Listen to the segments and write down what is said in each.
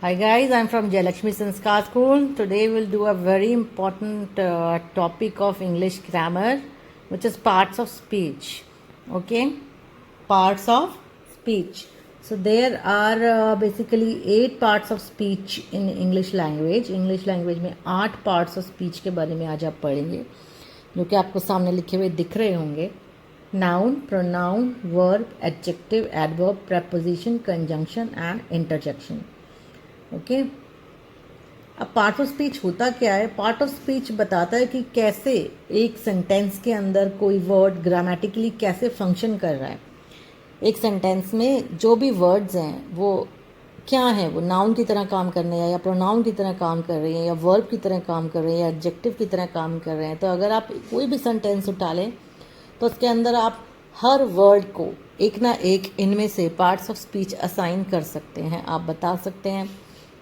Hi guys, I'm from Jayalakshmi Sanskar School. Today we'll do a very important topic of English grammar, which is parts of speech. Okay, parts of speech. So there are basically 8 parts of speech in English language. English language में 8 parts of speech के बारे में आज आप पढ़ेंगे, जो कि आपको सामने लिखे हुए दिख रहे होंगे. Noun, pronoun, verb, adjective, adverb, preposition, conjunction and interjection. Okay. अब पार्ट ऑफ स्पीच होता क्या है? पार्ट ऑफ स्पीच बताता है कि कैसे एक सेंटेंस के अंदर कोई वर्ड ग्रामेटिकली कैसे फंक्शन कर रहा है. एक सेंटेंस में जो भी वर्ड्स हैं वो क्या है, वो नाउन की तरह काम कर रहे हैं या प्रोनाउन की तरह काम कर रहे हैं या वर्ब की तरह काम कर रहे हैं या एडजेक्टिव की तरह काम कर रहे हैं. तो अगर आप कोई भी सेंटेंस उठा लें तो उसके अंदर आप हर वर्ड को एक ना एक इनमें से पार्ट्स ऑफ स्पीच असाइन कर सकते हैं. आप बता सकते हैं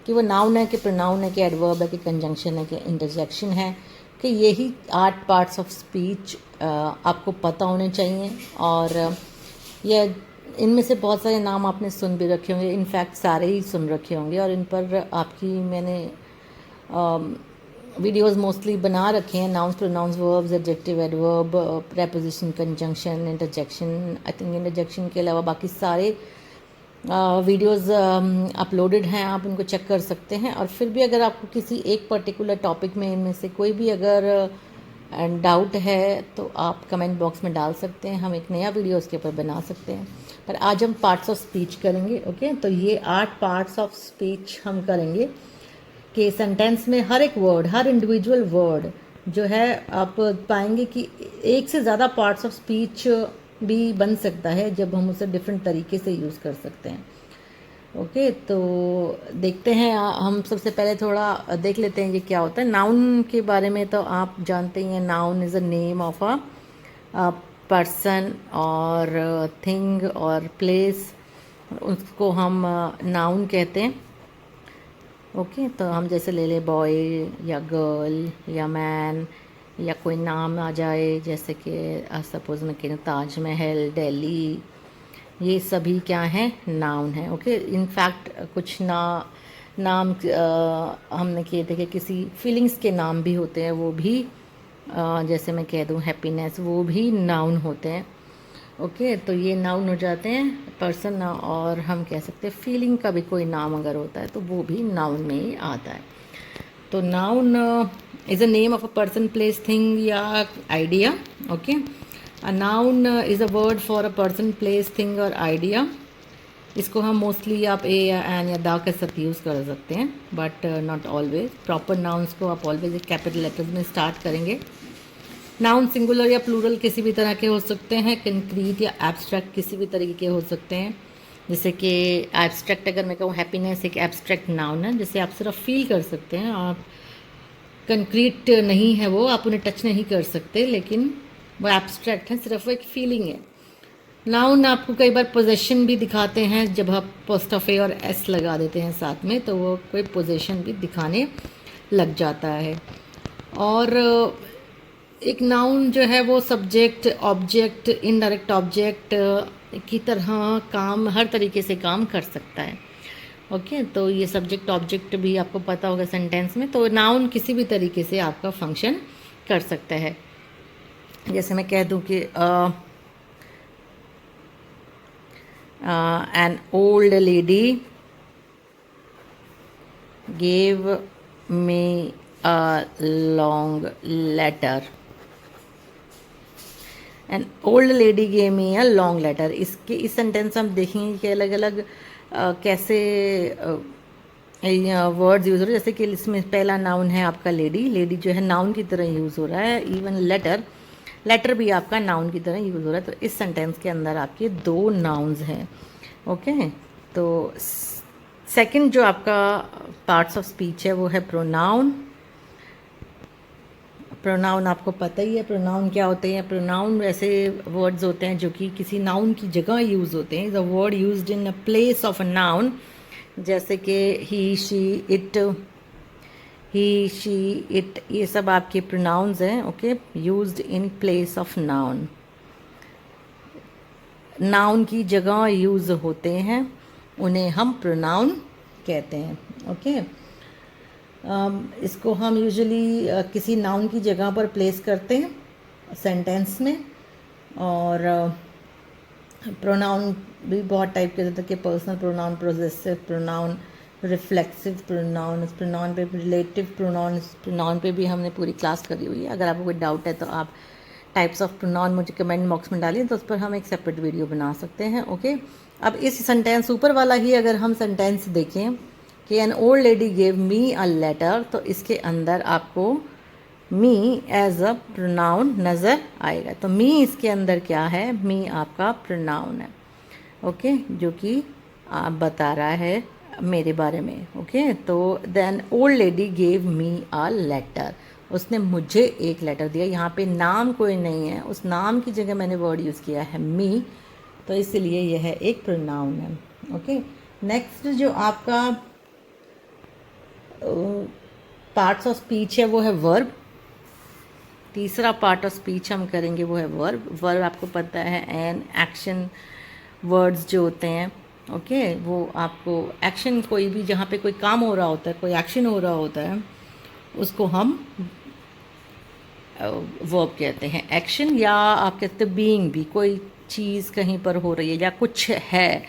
कि वो नाउन है कि प्रोनाउन है कि एडवर्ब है कि कंजंक्शन है कि इंटरजेक्शन है, कि यही 8 पार्ट्स ऑफ स्पीच आपको पता होने चाहिए. और ये इनमें से बहुत सारे नाम आपने सुन भी रखे होंगे, इनफैक्ट सारे ही सुन रखे होंगे और इन पर आपकी मैंने वीडियोस मोस्टली बना रखे हैं. Nouns, pronouns, verbs, adjective, adverb, preposition, conjunction, interjection. I think interjection के अलावा बाकी सारे वीडियोस अपलोडेड हैं, आप इनको चेक कर सकते हैं. और फिर भी अगर आपको किसी एक पर्टिकुलर टॉपिक में इनमें से कोई भी अगर डाउट है तो आप कमेंट बॉक्स में डाल सकते हैं. हम एक नया वीडियो उसके ऊपर बना सकते हैं. पर आज हम पार्ट्स ऑफ स्पीच करेंगे. ओके, तो ये 8 पार्ट्स ऑफ स्पीच हम करेंगे कि सेंटेंस में हर एक वर्ड, हर इंडिविजुअल वर्ड जो है आप पाएंगे कि एक से ज़्यादा पार्ट्स ऑफ स्पीच भी बन सकता है जब हम उसे डिफरेंट तरीके से यूज़ कर सकते हैं. ओके, तो देखते हैं. हम सबसे पहले थोड़ा देख लेते हैं ये क्या होता है. नाउन के बारे में तो आप जानते ही हैं. Noun is a name of a person और थिंग और प्लेस, उसको हम नाउन कहते हैं. ओके, तो हम जैसे ले ले बॉय या गर्ल या मैन या कोई नाम आ जाए, जैसे कि सपोज मैं कहूँ ताजमहल, दिल्ली, ये सभी क्या हैं? नाउन है. ओके, इनफैक्ट कुछ नाम हमने किए थे कि किसी फीलिंग्स के नाम भी होते हैं, वो भी जैसे मैं कह दूँ हैप्पीनेस, वो भी नाउन होते हैं. ओके, तो ये नाउन हो जाते हैं पर्सन. और हम कह सकते हैं फीलिंग का भी कोई नाम अगर होता है तो वो भी नाउन में ही आता है. तो noun is a name of a person, place, thing या idea. Okay, a noun is a word for a person, place, thing और आइडिया. इसको हम मोस्टली आप ए या एन या दा के साथ यूज़ कर सकते हैं, but not always. Proper nouns को आप ऑलवेज एक कैपिटल लेटर्स में स्टार्ट करेंगे. नाउन सिंगुलर या प्लूरल किसी भी तरह के हो सकते हैं. कंक्रीट या एब्स्ट्रैक्ट किसी भी तरीके के हो सकते हैं. जैसे कि एब्स्ट्रैक्ट अगर मैं कहूँ हैप्पीनेस एक एब्स्ट्रैक्ट नाउन है जिसे आप सिर्फ फील कर सकते हैं. आप कंक्रीट नहीं है वो, आप उन्हें टच नहीं कर सकते, लेकिन वो एब्स्ट्रैक्ट है, सिर्फ वो एक फीलिंग है. नाउन आपको कई बार पोजेशन भी दिखाते हैं. जब आप पोस्ट ऑफ ए और एस लगा देते हैं साथ में तो वो कोई पोजेशन भी दिखाने लग जाता है. और एक नाउन जो है वो सब्जेक्ट, ऑब्जेक्ट, इनडायरेक्ट ऑब्जेक्ट की तरह काम, हर तरीके से काम कर सकता है. ओके, तो ये सब्जेक्ट ऑब्जेक्ट भी आपको पता होगा सेंटेंस में. तो नाउन किसी भी तरीके से आपका फंक्शन कर सकता है. जैसे मैं कह दूं कि an old lady gave me a long letter. An old lady gave me a long letter. इसके इस सेंटेंस हम देखेंगे कि अलग अलग कैसे वर्ड्स यूज़ हो रहे हैं. जैसे कि इसमें पहला नाउन है आपका लेडी. लेडी जो है नाउन की तरह यूज़ हो रहा है. इवन लेटर, लेटर भी आपका नाउन की तरह यूज़ हो रहा है. तो इस सेंटेंस के अंदर आपके 2 नाउन्स हैं. ओके, तो सेकंड जो आपका पार्ट्स ऑफ स्पीच है वो है प्रोनाउन. प्रोनाउन आपको पता ही है प्रोनाउन क्या होते हैं. प्रोनाउन वैसे वर्ड्स होते हैं जो कि किसी नाउन की जगह यूज़ होते हैं. The word used in a place of a noun, जैसे कि he, she, it, he, she, it, ये सब आपके प्रोनाउंस हैं. Okay, used in place of noun, noun की जगह यूज़ होते हैं, उन्हें हम प्रोनाउन कहते हैं. ओके। इसको हम यूजुअली किसी नाउन की जगह पर प्लेस करते हैं सेंटेंस में। और प्रोनाउन भी बहुत टाइप के होते हैं, personal pronoun, possessive pronoun, reflexive pronoun, pronoun पे रिलेटिव प्रोनाउन पे भी हमने पूरी क्लास करी हुई है। अगर आपको कोई डाउट है तो आप टाइप्स ऑफ प्रोनाउन मुझे कमेंट बॉक्स में डालिए, तो उस पर हम एक सेपरेट वीडियो बना सकते हैं। ओके। अब इस सेंटेंस ऊपर वाला ही अगर हम सेंटेंस देखें कि an old lady gave me a letter, तो इसके अंदर आपको मी एज अ प्रोनाउन नज़र आएगा। तो मी इसके अंदर क्या है? मी आपका प्रोनाउन है। ओके, जो कि आप बता रहा है मेरे बारे में। ओके, तो then old lady gave me a letter, उसने मुझे एक लेटर दिया। यहाँ पे नाम कोई नहीं है, उस नाम की जगह मैंने वर्ड यूज़ किया है मी, तो इसलिए यह एक प्रोनाउन है। ओके। नेक्स्ट जो आपका पार्ट्स ऑफ स्पीच है वो है वर्ब। तीसरा पार्ट ऑफ स्पीच हम करेंगे वो है वर्ब। वर्ब आपको पता है एन एक्शन वर्ड्स जो होते हैं। ओके, वो आपको एक्शन, कोई भी जहाँ पे कोई काम हो रहा होता है, कोई एक्शन हो रहा होता है, उसको हम वर्ब कहते हैं। एक्शन, या आप कहते हैं बीइंग भी, कोई चीज़ कहीं पर हो रही है या कुछ है,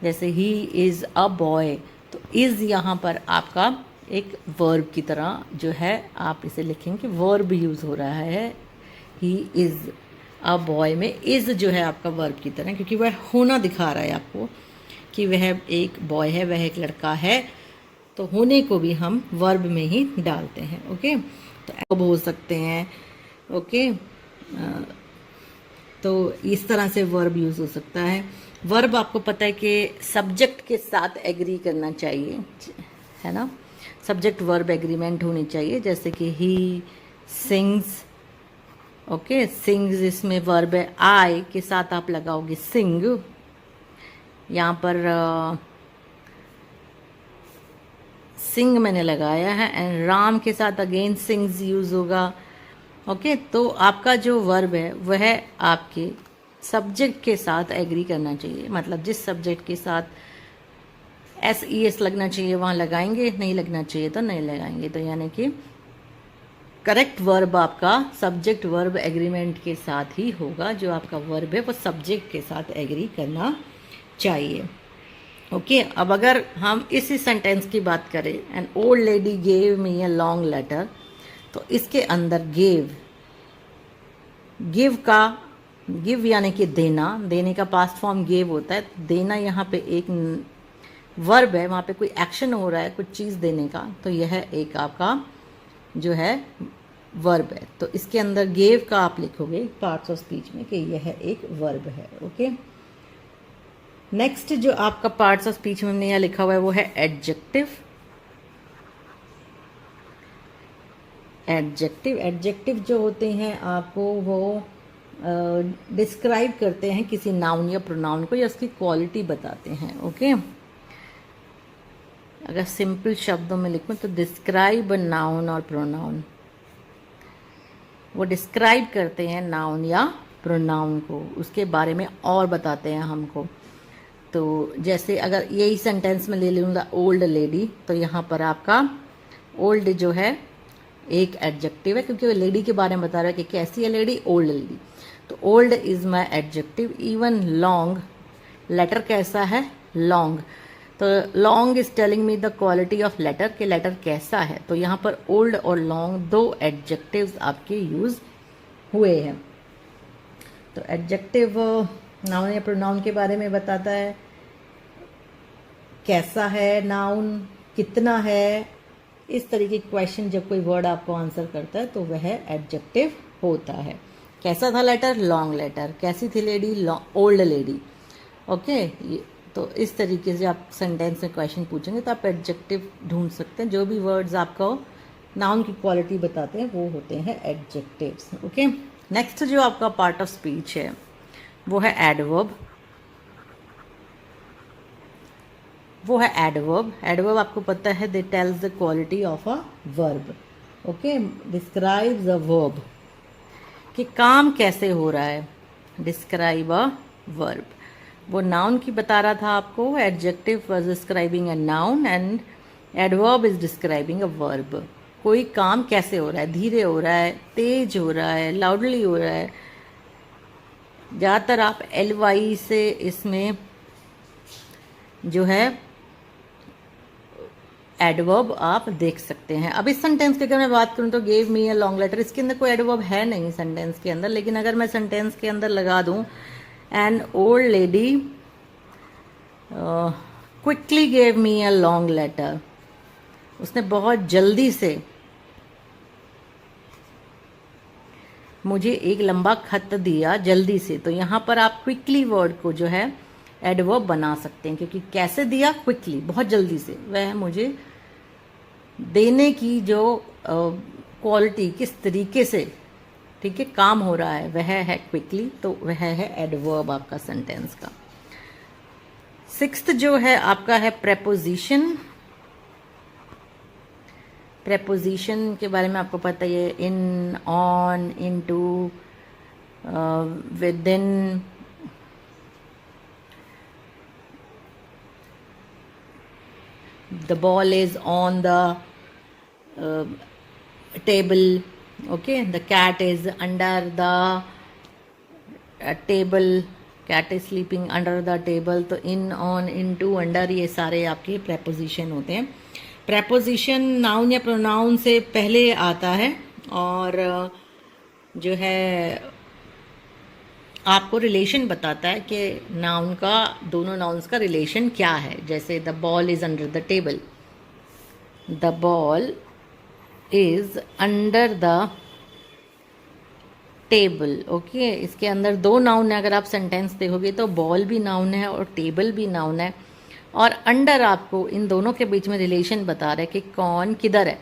जैसे ही इज़ अ बॉय, तो इज़ यहाँ पर आपका एक वर्ब की तरह जो है आप इसे लिखेंगे कि वर्ब यूज़ हो रहा है। ही इज़ अ बॉय में इज़ जो है आपका वर्ब की तरह, क्योंकि वह होना दिखा रहा है आपको कि वह एक बॉय है, वह एक लड़का है, तो होने को भी हम वर्ब में ही डालते हैं। ओके, तो अब हो सकते हैं। ओके, तो इस तरह से वर्ब यूज़ हो सकता है। वर्ब आपको पता है कि सब्जेक्ट के साथ एग्री करना चाहिए, है ना। सब्जेक्ट वर्ब एग्रीमेंट होनी चाहिए, जैसे कि ही सिंग्स। ओके, सिंग्स इसमें वर्ब है, आई के साथ आप लगाओगे सिंग। यहाँ पर सिंग मैंने लगाया है, एंड राम के साथ अगेन सिंग्स यूज़ होगा। ओके, तो आपका जो वर्ब है वह आपके सब्जेक्ट के साथ एग्री करना चाहिए, मतलब जिस सब्जेक्ट के साथ SES लगना चाहिए वहाँ लगाएंगे, नहीं लगना चाहिए तो नहीं लगाएंगे। तो यानी कि करेक्ट वर्ब आपका सब्जेक्ट वर्ब एग्रीमेंट के साथ ही होगा। जो आपका वर्ब है वो सब्जेक्ट के साथ एग्री करना चाहिए। ओके, अब अगर हम इसी सेंटेंस की बात करें, an old lady gave me a long letter, तो इसके अंदर गिव यानी कि देना, देने का पास्ट फॉर्म गेव होता है। देना यहाँ पे एक वर्ब है, वहाँ पे कोई एक्शन हो रहा है कुछ चीज़ देने का, तो यह एक आपका जो है वर्ब है। तो इसके अंदर गेव का आप लिखोगे पार्ट्स ऑफ स्पीच में कि यह एक वर्ब है। ओके, नेक्स्ट जो आपका पार्ट्स ऑफ स्पीच में हमने यहाँ लिखा हुआ है वो है एडजेक्टिव। एडजेक्टिव जो होते हैं आपको वो डिस्क्राइब करते हैं किसी नाउन या प्रोनाउन को, या उसकी क्वालिटी बताते हैं। ओके, अगर सिंपल शब्दों में लिखूं तो डिस्क्राइब नाउन और प्रोनाउन, वो डिस्क्राइब करते हैं नाउन या प्रोनाउन को, उसके बारे में और बताते हैं हमको। तो जैसे अगर यही सेंटेंस में ले लूँगा ओल्ड लेडी, तो यहाँ पर आपका ओल्ड जो है एक एडजेक्टिव है, क्योंकि वो लेडी के बारे में बता रहा है कि कैसी है लेडी, ओल्ड लेडी। तो old is my adjective. Even long, letter कैसा है, लॉन्ग, तो long is telling me the quality of letter, कि लेटर कैसा है। तो यहाँ पर ओल्ड और लॉन्ग दो एडजेक्टिव्स आपके यूज हुए हैं। तो एडजेक्टिव नाउन या प्रोनाउन के बारे में बताता है, कैसा है नाउन, कितना है, इस तरीके के क्वेश्चन जब कोई वर्ड आपको आंसर करता है तो वह एडजेक्टिव होता है। कैसा था लेटर, लॉन्ग लेटर। कैसी थी लेडी, ओल्ड लेडी। ओके, तो इस तरीके से आप सेंटेंस में क्वेश्चन पूछेंगे तो आप एडजेक्टिव ढूंढ सकते हैं। जो भी वर्ड्स आपको नाउन की क्वालिटी बताते हैं वो होते हैं एडजेक्टिव्स। ओके, नेक्स्ट जो आपका पार्ट ऑफ स्पीच है वो है एडवर्ब। एडवर्ब आपको पता है they tells the quality of a verb. Okay, describes a verb, कि काम कैसे हो रहा है, डिस्क्राइब अ वर्ब। वो नाउन की बता रहा था आपको, adjective was describing a noun, and adverb is describing a verb. कोई काम कैसे हो रहा है, धीरे हो रहा है, तेज हो रहा है, लाउडली हो रहा है। ज़्यादातर आप एल वाई से इसमें जो है एडवर्ब आप देख सकते हैं। अब इस सेंटेंस की अगर मैं बात करूं तो gave me a long letter, इसके अंदर कोई एडवर्ब है नहीं सेंटेंस के अंदर, लेकिन अगर मैं सेंटेंस के अंदर लगा दूं an old lady quickly gave me a long letter, उसने बहुत जल्दी से मुझे एक लंबा खत दिया जल्दी से। तो यहाँ पर आप क्विकली वर्ड को जो है एडवर्ब बना सकते हैं, क्योंकि कैसे दिया, क्विकली, बहुत जल्दी से, वह मुझे देने की जो क्वालिटी, किस तरीके से, ठीक है, काम हो रहा है, वह है क्विकली। तो वह है एडवर्ब आपका सेंटेंस का। सिक्स्थ जो है आपका है प्रेपोजिशन। प्रेपोजिशन के बारे में आपको पता ही है, in, on, into, with in, the ball is on the table, okay, the cat is under the table, cat is sleeping under the table। तो in, on, into, under, ये सारे आपके preposition होते हैं। preposition नाउन या pronoun से पहले आता है और जो है आपको रिलेशन बताता है कि नाउन का, दोनों नाउन्स का रिलेशन क्या है। जैसे the ball is under the table, the ball is under the table, okay. इसके अंदर दो नाउन है, अगर आप सेंटेंस देखोगे तो बॉल भी नाउन है और टेबल भी नाउन है, और अंडर आपको इन दोनों के बीच में रिलेशन बता रहा है कि कौन किधर है।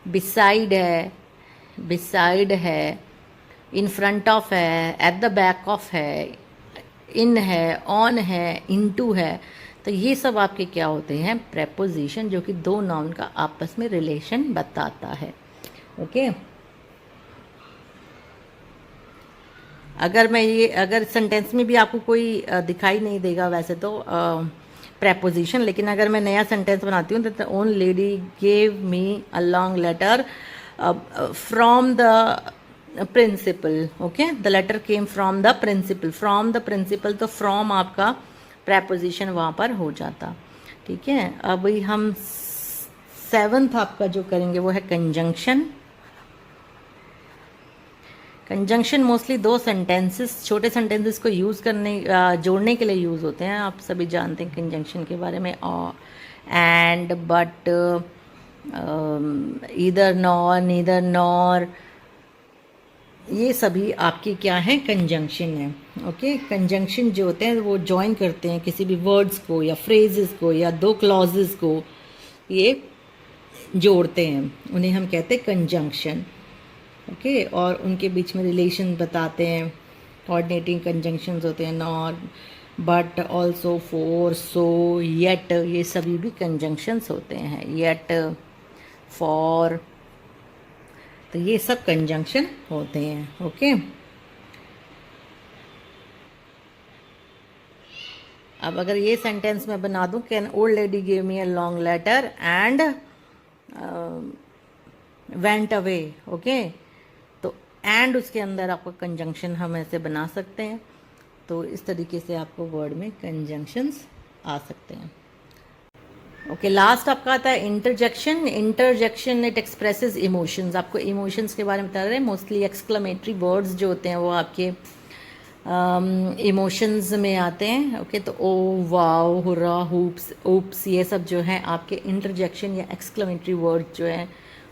बिसाइड है, बिसाइड है, इन फ्रंट ऑफ है, एट द बैक ऑफ है, इन है, ऑन है, इनटू है। तो ये सब आपके क्या होते हैं, प्रेपोजिशन, जो कि दो नाउन का आपस में रिलेशन बताता है, ओके। अगर सेंटेंस में भी आपको कोई दिखाई नहीं देगा वैसे तो प्रेपोजिशन, लेकिन अगर मैं नया सेंटेंस बनाती हूँ तो one lady gave me a long letter from the principal, okay, the letter came from the principal, from the principal, तो फ्रॉम आपका प्रेपोजिशन वहाँ पर हो जाता, ठीक है। अभी हम सेवंथ आपका जो करेंगे वो है कंजंक्शन। कंजंक्शन मोस्टली दो सेंटेंसेस, छोटे सेंटेंसेस को यूज़ करने, जोड़ने के लिए यूज़ होते हैं। आप सभी जानते हैं कंजंक्शन के बारे में, and, but, either, nor, neither, nor, ये सभी आपकी क्या है, कंजंक्शन है, ओके। कंजंक्शन जो होते हैं वो जॉइन करते हैं किसी भी वर्ड्स को या फ्रेजेस को या दो क्लॉजेस को, ये जोड़ते हैं, उन्हें हम कहते हैं कंजंक्शन, ओके। और उनके बीच में रिलेशन बताते हैं। कोऑर्डिनेटिंग कंजंक्शंस होते हैं, nor, but, also, for, so, yet, ये सभी भी कंजंक्शंस होते हैं, येट, फॉर, तो ये सब कंजंक्शन होते हैं, ओके। अब अगर ये सेंटेंस मैं बना दूं कि an old lady give me a long letter and went away, okay, तो एंड उसके अंदर आपको कंजंक्शन हम ऐसे बना सकते हैं। तो इस तरीके से आपको वर्ड में कंजंक्शंस आ सकते हैं, ओके। लास्ट आपका आता है interjection. Interjection it expresses emotions, आपको इमोशंस के बारे में बता रहे हैं। मोस्टली एक्सक्लेमेटरी वर्ड्स जो होते हैं वो आपके इमोशंस में आते हैं, ओके। तो ओ, वाओ, हुर्रा, हुप्स, ऊप्स, ये सब जो है आपके इंटरजेक्शन या एक्सक्लेमेटरी वर्ड जो है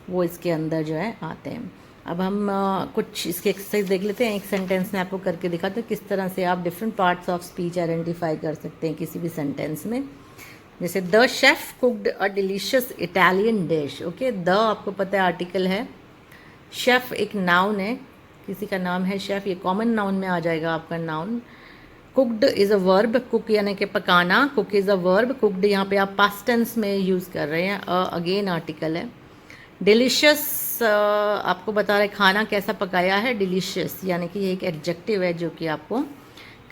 वो इसके अंदर जो है आते हैं। अब हम कुछ इसके एक्सरसाइज देख लेते हैं। एक सेंटेंस में आपको करके दिखाते हैं किस तरह से आप different parts of speech identify कर सकते हैं किसी भी सेंटेंस में। जैसे the chef cooked a delicious Italian dish, okay. The आपको पता है आर्टिकल है, शेफ एक नाउन है, किसी का नाम है शेफ, ये कॉमन नाउन में आ जाएगा आपका noun. Cooked is a verb, cook यानी कि पकाना, cook is a verb, cooked यहाँ पे आप पास्ट टेंस में यूज़ कर रहे हैं, अगेन आर्टिकल है। डिलीशियस आपको बता रहे खाना कैसा पकाया है, डिलीशियस यानी कि ये एक एडजेक्टिव है जो कि आपको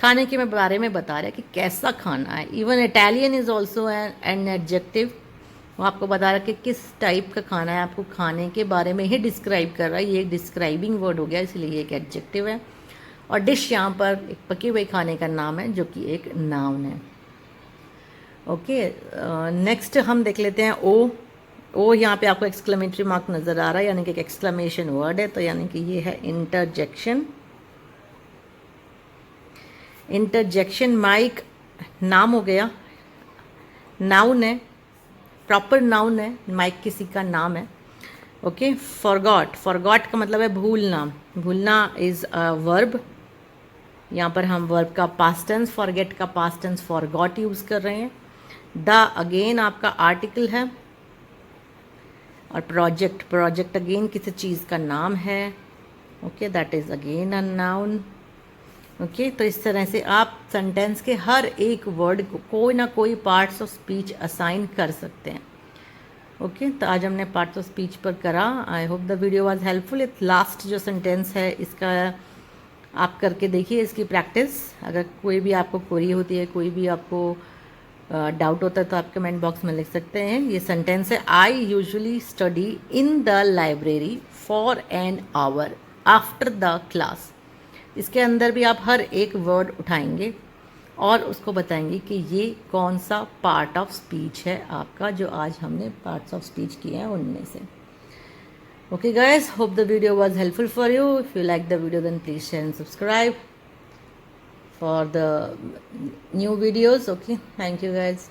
खाने के बारे में बता रहा है कि कैसा खाना है। Even Italian is also an adjective, वो आपको बता रहा है कि किस टाइप का खाना है, आपको खाने के बारे में ही डिस्क्राइब कर रहा है। ये एक डिस्क्राइबिंग वर्ड हो गया, इसलिए ये एक एडजेक्टिव है। और डिश यहाँ पर एक पके हुए खाने का नाम है जो कि एक नाउन है। ओके, नेक्स्ट हम देख लेते हैं ओ यहाँ पे आपको एक्सक्लेमेटरी मार्क नज़र आ रहा है, यानी कि एक एक्सक्लेमेशन वर्ड है, तो यानी कि ये है इंटरजेक्शन। इंटरजेक्शन माइक नाम हो गया, नाउन है, प्रॉपर नाउन है, माइक किसी का नाम है। ओके, फॉरगॉट का मतलब है भूलना। भूलना इज़ अ वर्ब। यहाँ पर हम वर्ब का पास्ट टेंस, फॉरगेट का पास्ट टेंस फॉरगॉट यूज़ कर रहे हैं। द अगेन आपका आर्टिकल है। और प्रोजेक्ट अगेन किसी चीज़ का नाम है। Okay, that is again a noun. Okay, तो इस तरह से आप सेंटेंस के हर एक वर्ड को कोई ना कोई पार्ट्स ऑफ स्पीच असाइन कर सकते हैं। ओके, तो आज हमने पार्ट्स ऑफ स्पीच पर करा। I hope the video was helpful. It last जो सेंटेंस है इसका आप करके देखिए, इसकी प्रैक्टिस। अगर कोई भी आपको क्वेरी होती है, कोई भी आपको डाउट होता है, तो आप कमेंट बॉक्स में लिख सकते हैं। ये सेंटेंस है, I usually study in the library for an hour after the class. इसके अंदर भी आप हर एक वर्ड उठाएंगे और उसको बताएंगे कि ये कौन सा पार्ट ऑफ स्पीच है आपका, जो आज हमने पार्ट्स ऑफ स्पीच किए हैं उनमें से। Okay guys, hope the video was helpful for you. If you like the video then please share and subscribe for the new videos. Okay, thank you guys.